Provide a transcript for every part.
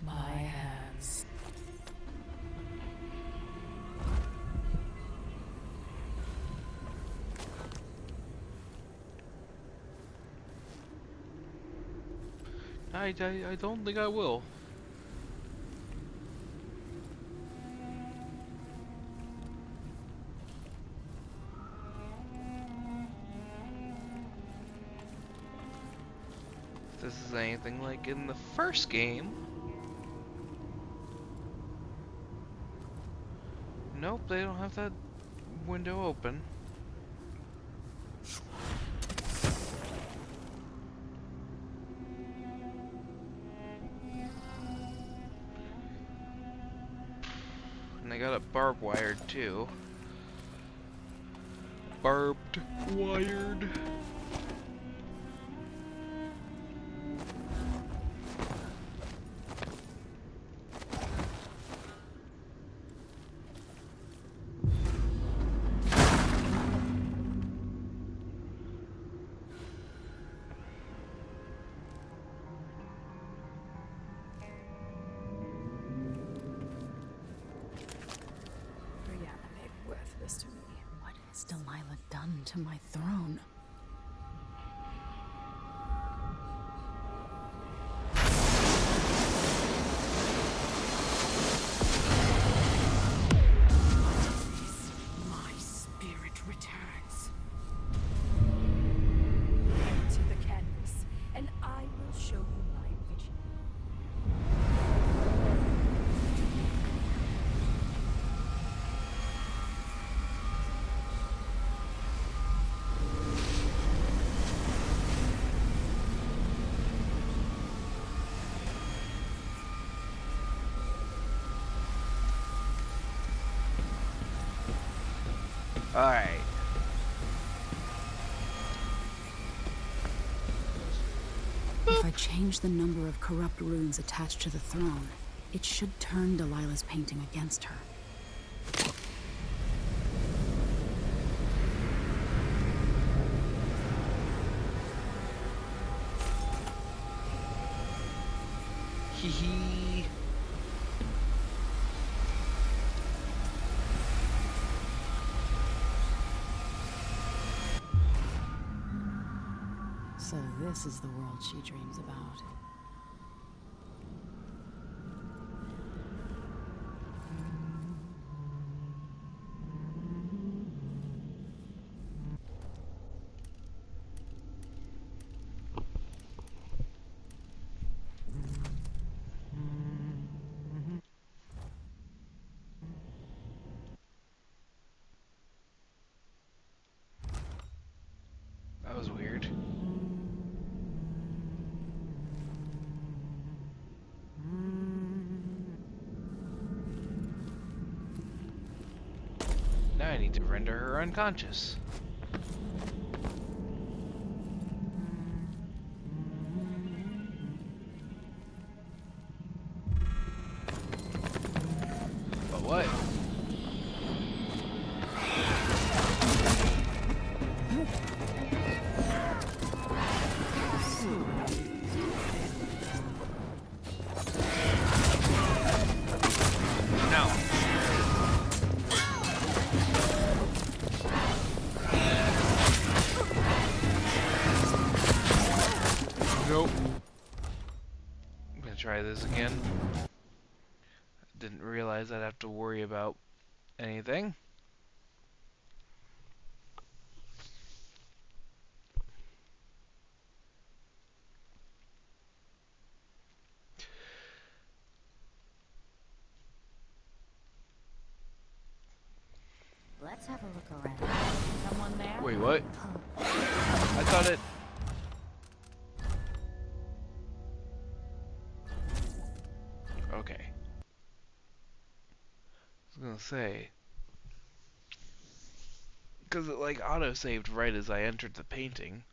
my hands. I don't think I will. If this is anything like in the first game. Nope, they don't have that window open. And they got it barbed wired too. Barbed wired. Reanimate worthless to me. What has Delilah done to my throne? My spirit returns. To the canvas, and I will show you my vision. Alright. If I change the number of corrupt runes attached to the throne, it should turn Delilah's painting against her. Hee hee. So this is the world she dreams about. That was weird. Now I need to render her unconscious. But what? No. Nope. I'm gonna try this again. Didn't realize I'd have to worry about anything. Let's have a look around. Someone there? Wait, what? I thought it... Okay. I was gonna say... Because it like auto-saved right as I entered the painting.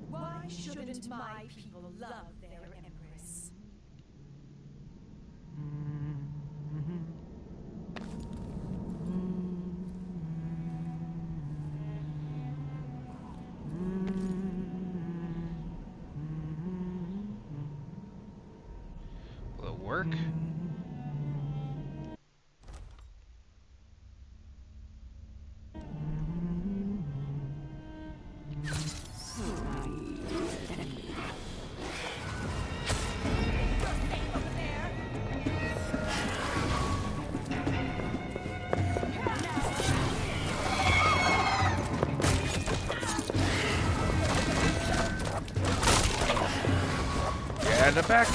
Why shouldn't my people love their empress? Will it work? Get it back.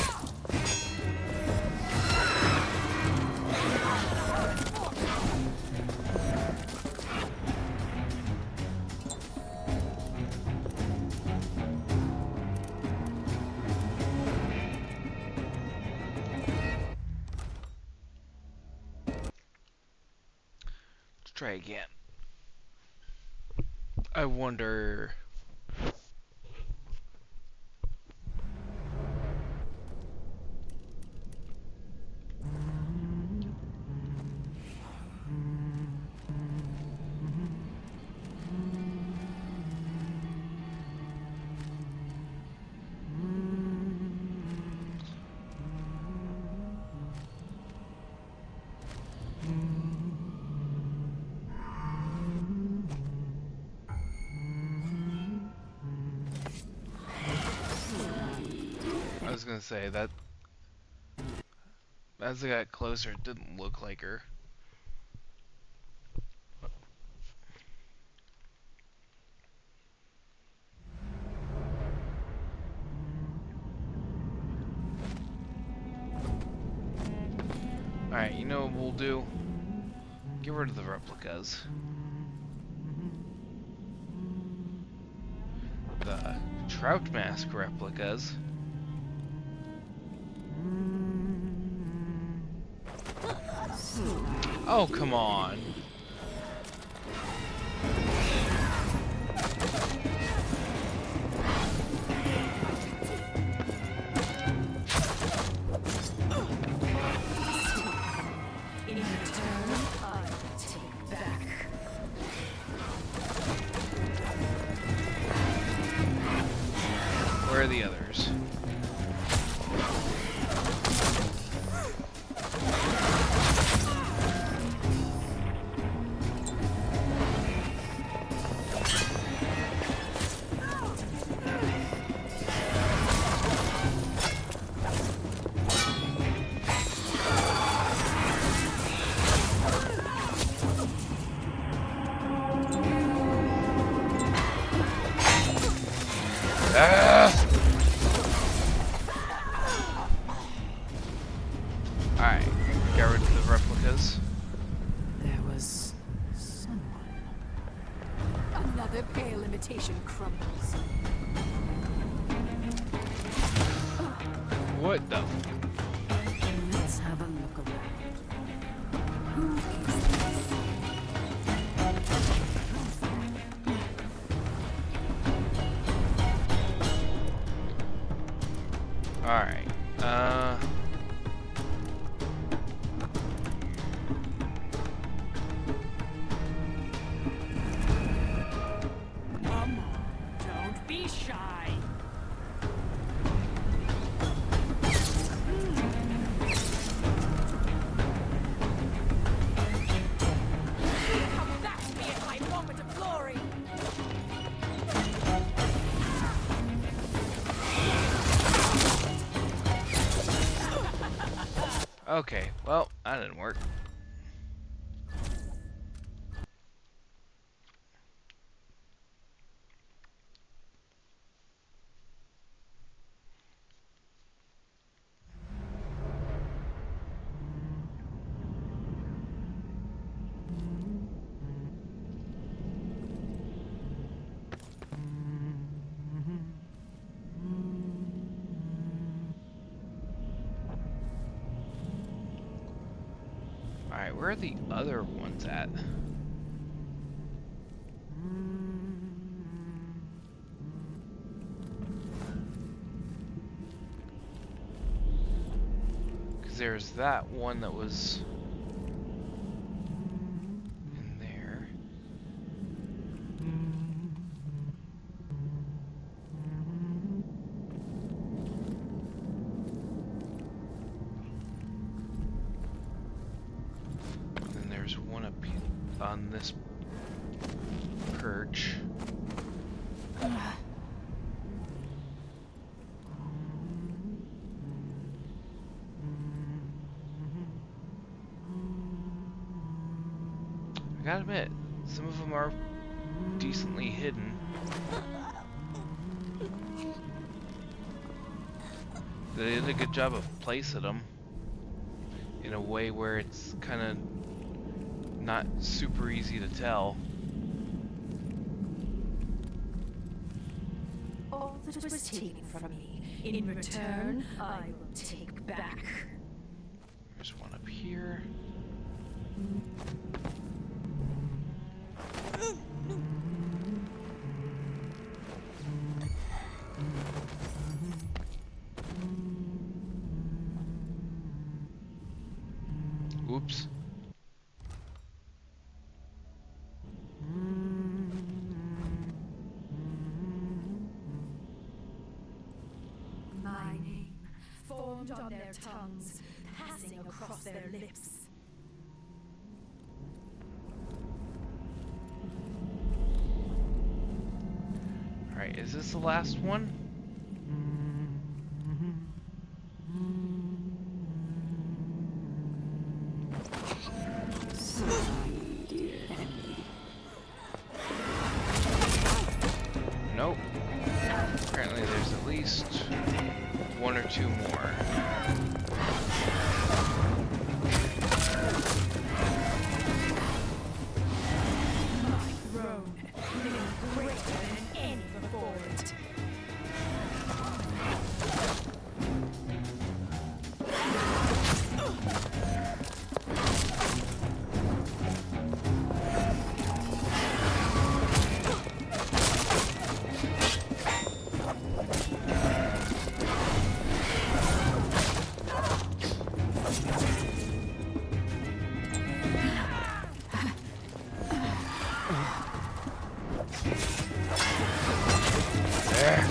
Let's try again. I wonder. I was gonna say that as I got closer, it didn't look like her. Alright, you know what we'll do? Get rid of the replicas. The Trout Mask replicas. Oh, come on. In return, I take back. Where are the others? Alright, get rid of the replicas. There was someone. Another pale imitation crumbles. What the? Let's have a look around. Who is Alright, Come on, don't be shy. Come back to me at my moment of glory. okay, well, that didn't work. Alright, where are the other ones at? Because there's that one that was in there. Then there's one up on this perch. I gotta admit, some of them are decently hidden. They did a good job of placing them in a way where it's kind of not super easy to tell. All that was taken from me, in return, I will take back. There's one up here. Oops. My name, formed on their tongues, passing across their lips. Alright, is this the last one? Nope. Apparently there's at least one or two more. My throne, living greater than any before it. There.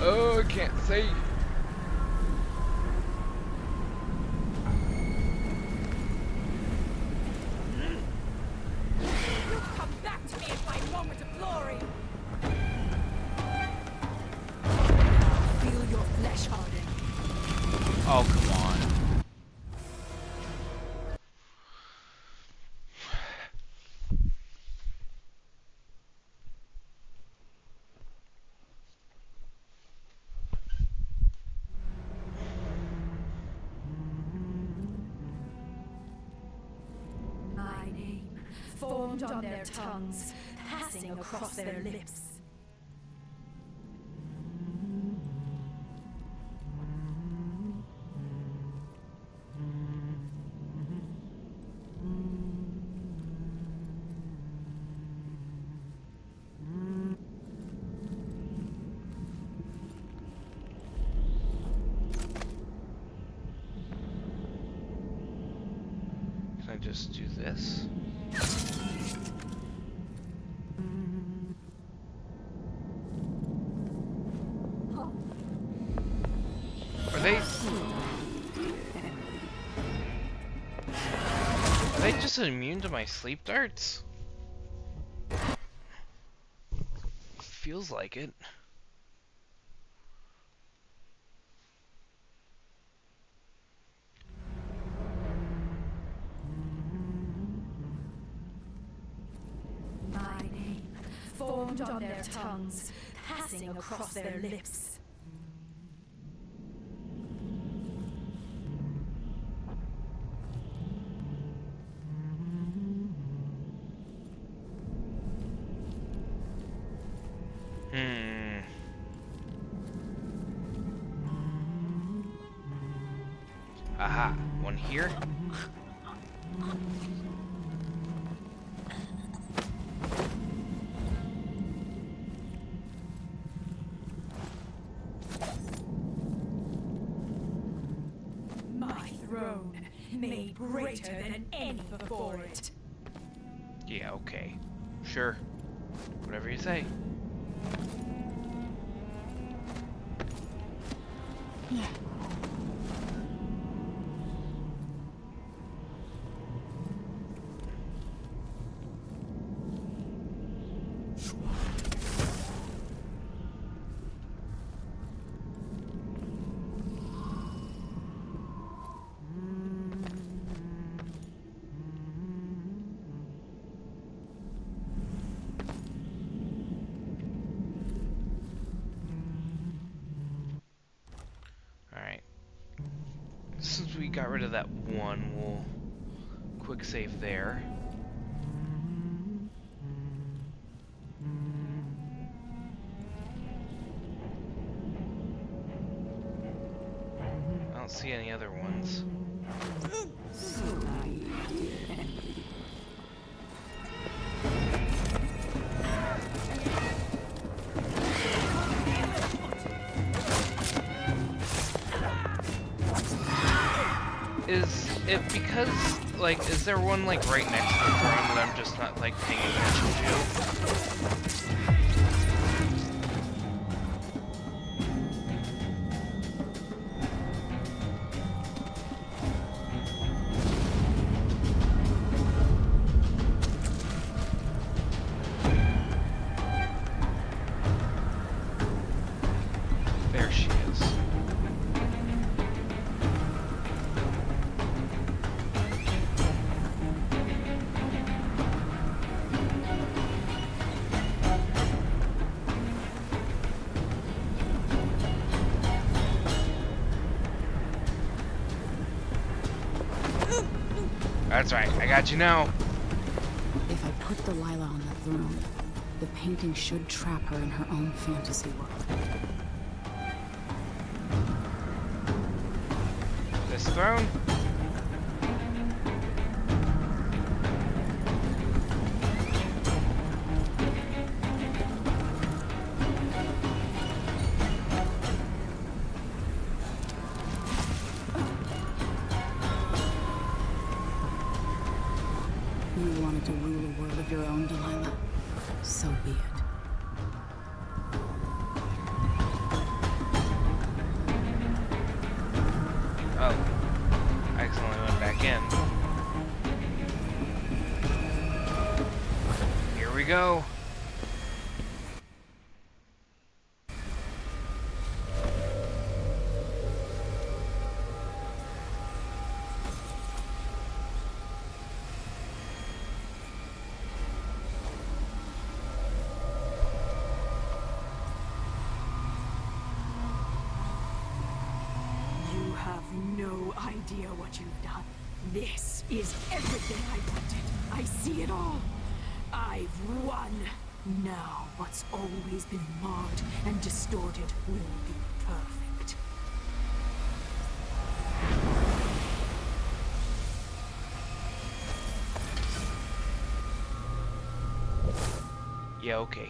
Oh, I can't see. You'll come back to me at my moment of glory. Feel your flesh harden. Oh, come on. My name, formed on their tongues, passing across their lips. Can I just do this? Are they... Are they just immune to my sleep darts? Feels like it. formed on their tongues, passing across their lips. Aha, one here. My throne, made greater than any before it. Yeah, okay. Sure. Whatever you say. Alright. Since we got rid of that one, we'll quick save there. I don't see any other ones. Is it because, like, is there one, like, right next to the throne that I'm just not, like, paying attention to? There she is. That's right, I got you now. If I put Delilah on the throne, the painting should trap her in her own fantasy world. This throne? You wanted to rule a world of your own, Delilah. So be it. Oh. I accidentally went back in. Here we go. You have no idea what you've done. This is everything I wanted. I see it all. I've won. Now what's always been marred and distorted will be perfect. Yeah, okay.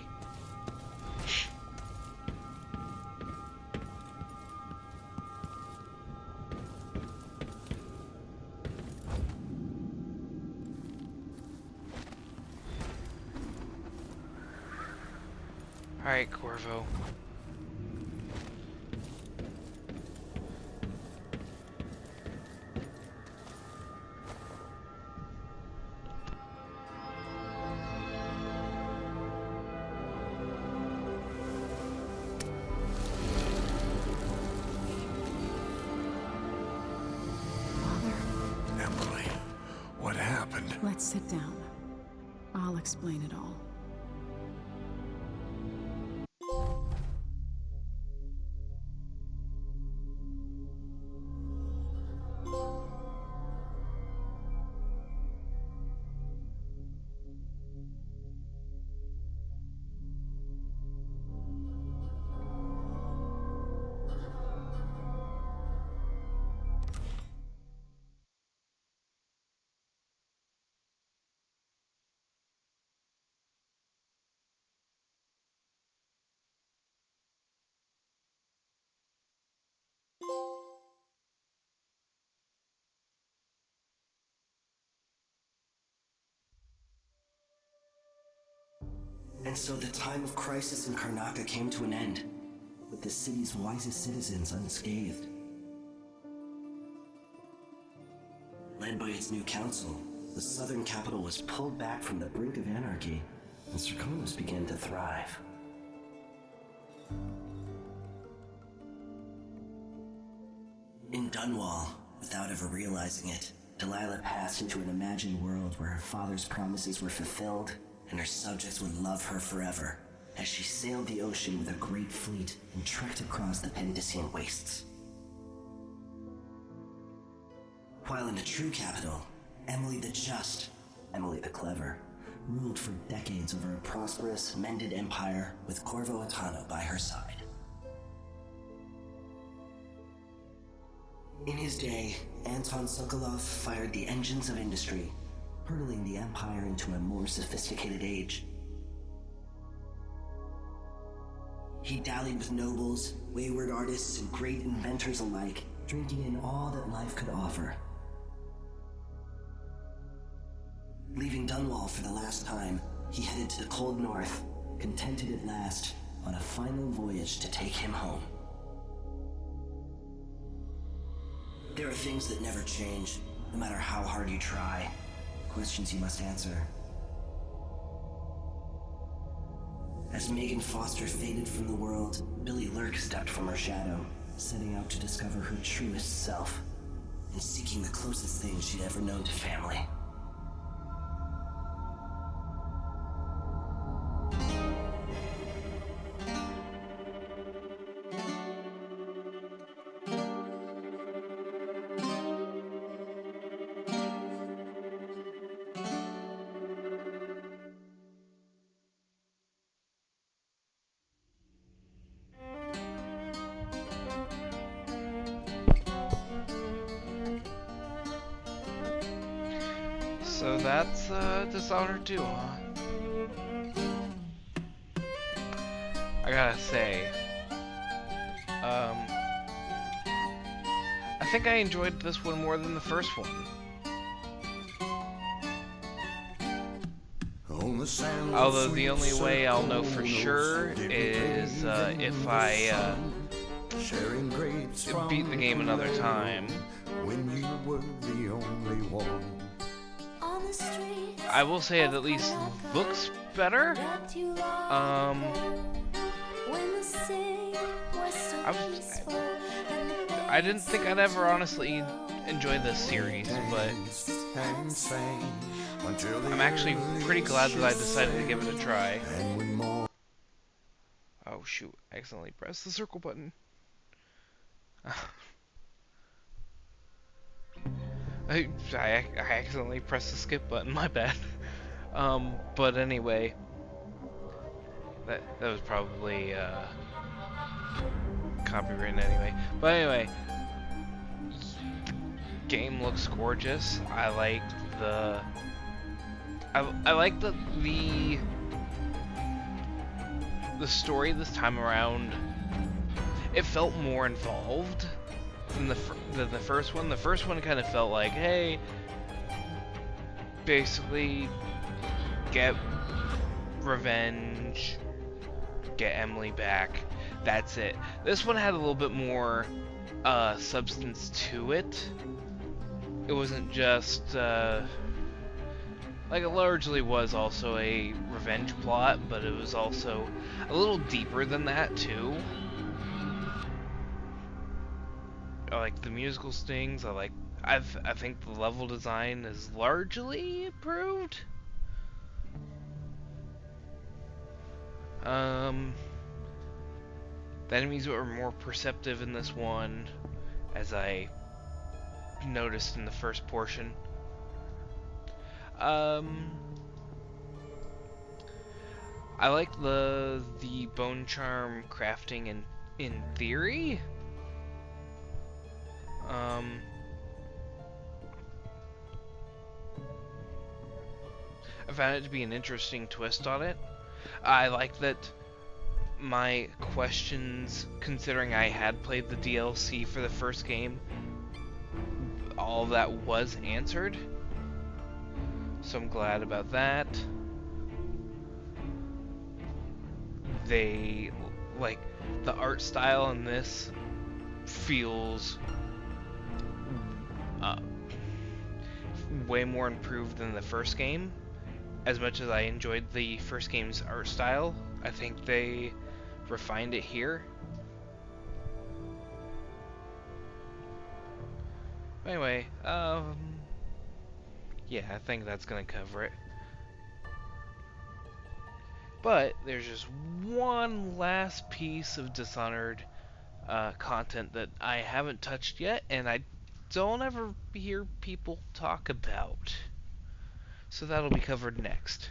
Alright, Corvo. Emily, what happened? Let's sit down. I'll explain it all. And so the time of crisis in Karnaca came to an end, with the city's wisest citizens unscathed. Led by its new council, the southern capital was pulled back from the brink of anarchy, and Serkonos began to thrive. In Dunwall, without ever realizing it, Delilah passed into an imagined world where her father's promises were fulfilled and her subjects would love her forever, as she sailed the ocean with a great fleet and trekked across the Pendician wastes. While in the true capital, Emily the Just, Emily the Clever, ruled for decades over a prosperous, mended empire with Corvo Attano by her side. In his day, Anton Sokolov fired the engines of industry, hurtling the empire into a more sophisticated age. He dallied with nobles, wayward artists, and great inventors alike, drinking in all that life could offer. Leaving Dunwall for the last time, he headed to the cold north, contented at last, on a final voyage to take him home. There are things that never change, no matter how hard you try. Questions you must answer. As Megan Foster faded from the world, Billy Lurk stepped from her shadow, setting out to discover her truest self, and seeking the closest thing she'd ever known to family. So that's Dishonored 2, huh? I gotta say, I think I enjoyed this one more than the first one. Although the only way I'll know for sure is if I beat the game another time. When you were the only one. I will say it at least looks better. I didn't think I'd ever honestly enjoy this series, but I'm actually pretty glad that I decided to give it a try. Oh shoot, I accidentally pressed the circle button. I accidentally pressed the skip button, my bad. But anyway, that was probably copywritten anyway. But anyway, the game looks gorgeous. I like the story this time around. It felt more involved than the first one. The first one kind of felt like, hey, basically get revenge, get Emily back, that's it. This one had a little bit more substance to it. It wasn't just like, it largely was also a revenge plot, but it was also a little deeper than that too. I like the musical stings. I think the level design is largely improved. The enemies were more perceptive in this one, as I noticed in the first portion. I like the bone charm crafting in theory. I found it to be an interesting twist on it. I like that my questions, considering I had played the DLC for the first game, all of that was answered. So I'm glad about that. They, like, the art style in this feels way more improved than the first game. As much as I enjoyed the first game's art style, I think they refined it here. Anyway, yeah, I think that's gonna cover it. But there's just one last piece of Dishonored content that I haven't touched yet, and I don't ever hear people talk about. So that'll be covered next.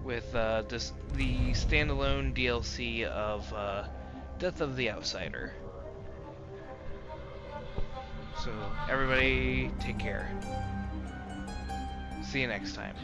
With the standalone DLC of Death of the Outsider. So, everybody, take care. See you next time.